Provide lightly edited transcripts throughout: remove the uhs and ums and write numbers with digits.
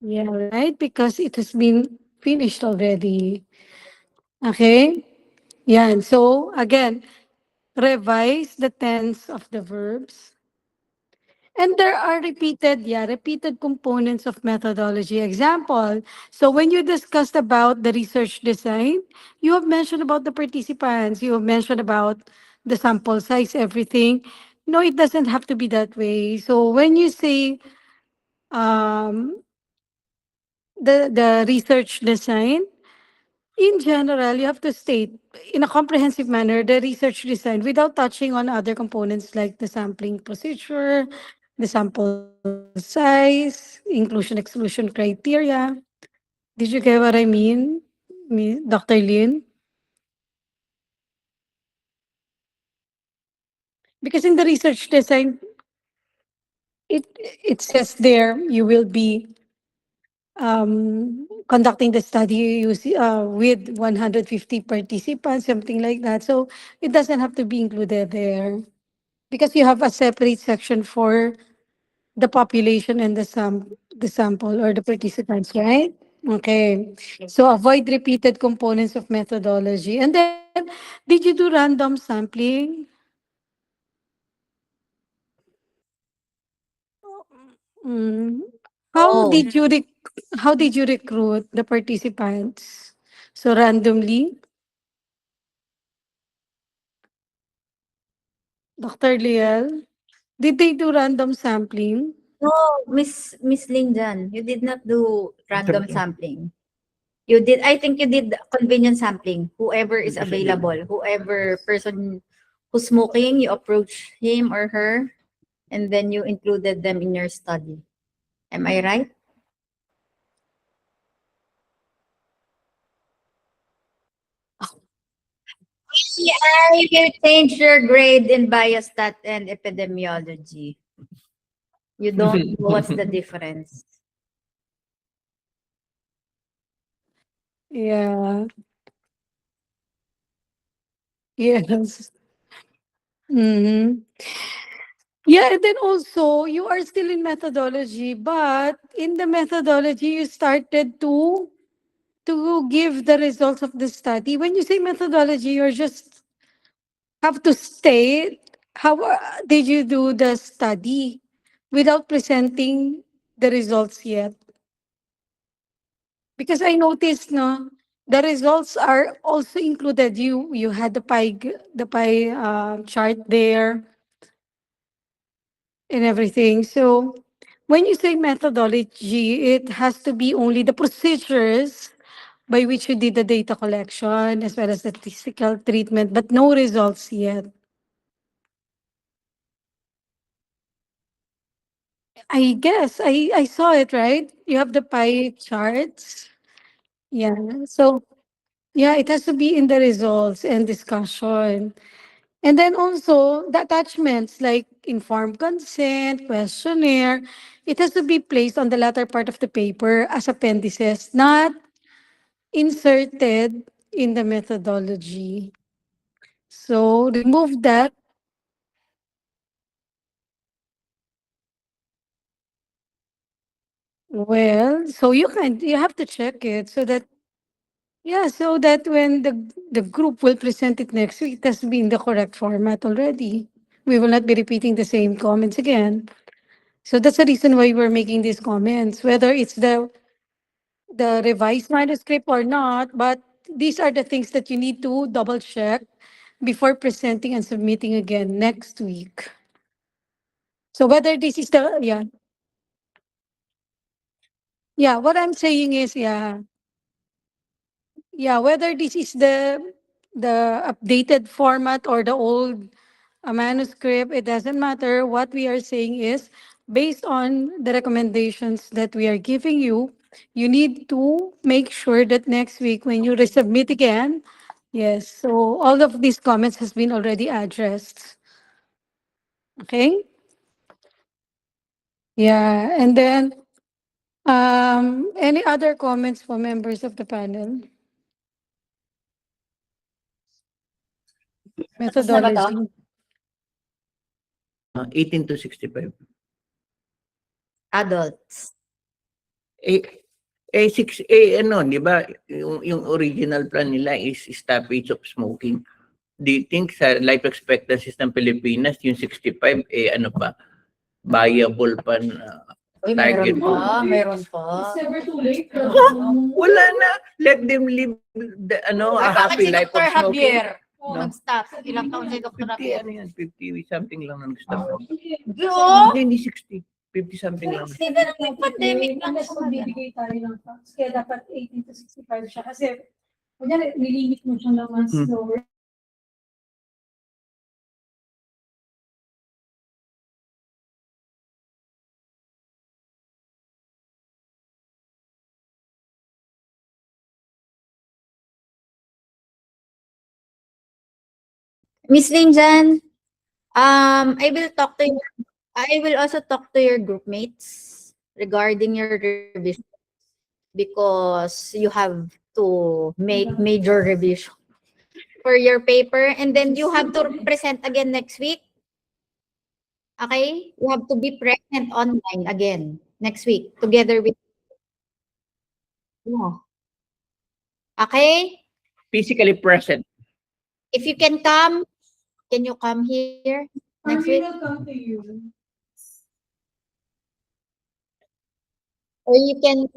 Yeah, right? Because it has been finished already. Okay? Yeah, and so again, revise the tense of the verbs. And there are repeated components of methodology. Example, so when you discussed about the research design, you have mentioned about the participants, you have mentioned about the sample size, everything. No, it doesn't have to be that way. So when you say um, the research design, in general, you have to state in a comprehensive manner the research design without touching on other components like the sampling procedure, the sample size, inclusion exclusion criteria. Did you get what I mean, Dr. Lin? Because in the research design, it it says there you will be conducting the study with 150 participants, something like that. So it doesn't have to be included there. Because you have a separate section for the population and the sample or the participants, right? Okay. So avoid repeated components of methodology. And then, did you do random sampling? Mm. How Oh, did you how did you recruit the participants? So randomly, Dr. Liel, did they do random sampling? no, Miss Linjan, you did not do random sampling. You did, I think you did convenience sampling. Whoever is available, whoever person who's smoking, you approach him or her, and then you included them in your study. Am I right? I will change your grade in biostat and epidemiology. You don't know what's the difference. Yeah. Yes. Mm-hmm. Yeah, and then also you are still in methodology, but in the methodology you started to give the results of the study. When you say methodology, you're just have to state how did you do the study without presenting the results yet. Because I noticed no the results are also included. You had the pie chart there and everything. So when you say methodology, it has to be only the procedures by which you did the data collection as well as the statistical treatment, but no results yet. I guess I saw it, right? You have the pie charts. Yeah. So yeah, it has to be in the results and discussion. And then also the attachments like informed consent, questionnaire, it has to be placed on the latter part of the paper as appendices, not inserted in the methodology. So remove that. Well, so you have to check it so that yeah, so that when the group will present it next week, it has to be in the correct format already. We will not be repeating the same comments again. So that's the reason why we're making these comments, whether it's the revised manuscript or not, but these are the things that you need to double check before presenting and submitting again next week. So whether this is the yeah, what I'm saying is whether this is the updated format or the old manuscript, it doesn't matter. What we are saying is based on the recommendations that we are giving you, you need to make sure that next week when you resubmit again, yes, so all of these comments has been already addressed. Okay? Yeah, and then any other comments from members of the panel? Tapos na ba 'to? Methodology. 18 to 65. Adults. Ano, di ba, yung original plan nila is stoppage of smoking. Do you think sa life expectancy ng Pilipinas, yung 65, ano pa, viable pa na target? Meron pa. It's never too late. Wala na. Let them live a happy life of smoking. No? Nag-stop. Ilang taon si Dr. 50, Javier? ano yan, 50 something lang na nag-stop. Yo! Hindi 60. 50 something lang. Even nung pandemic lang Unless siya. magbibigay tayo ng facts. Kaya dapat 18 to 65 siya. Kasi, kunyari, nilimit mo siya ng mas lower. Miss Linjan, I will also talk to your group mates regarding your revision because you have to make major revision for your paper and then you have to present again next week. Okay? You have to be present online again next week together with yeah. Okay? Physically present. If you can you come here next We week? will come to you. Or you can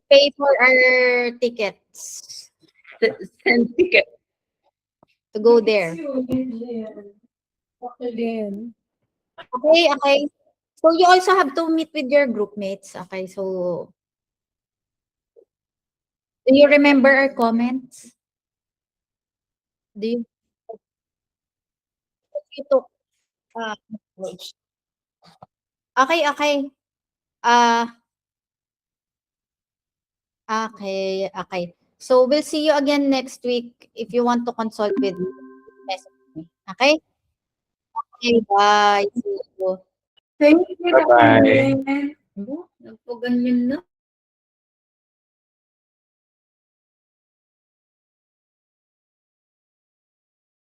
pay for our tickets Send ticket. to go there. Dr. Lynn. Okay. So you also have to meet with your group mates. Okay, so do you remember our comments? Do you took okay. Okay. So we'll see you again next week if you want to consult with me. Message me. Okay? Okay, bye. See you. Thank you, Dr. Bye-bye. Lynn. Nagpaganyan na.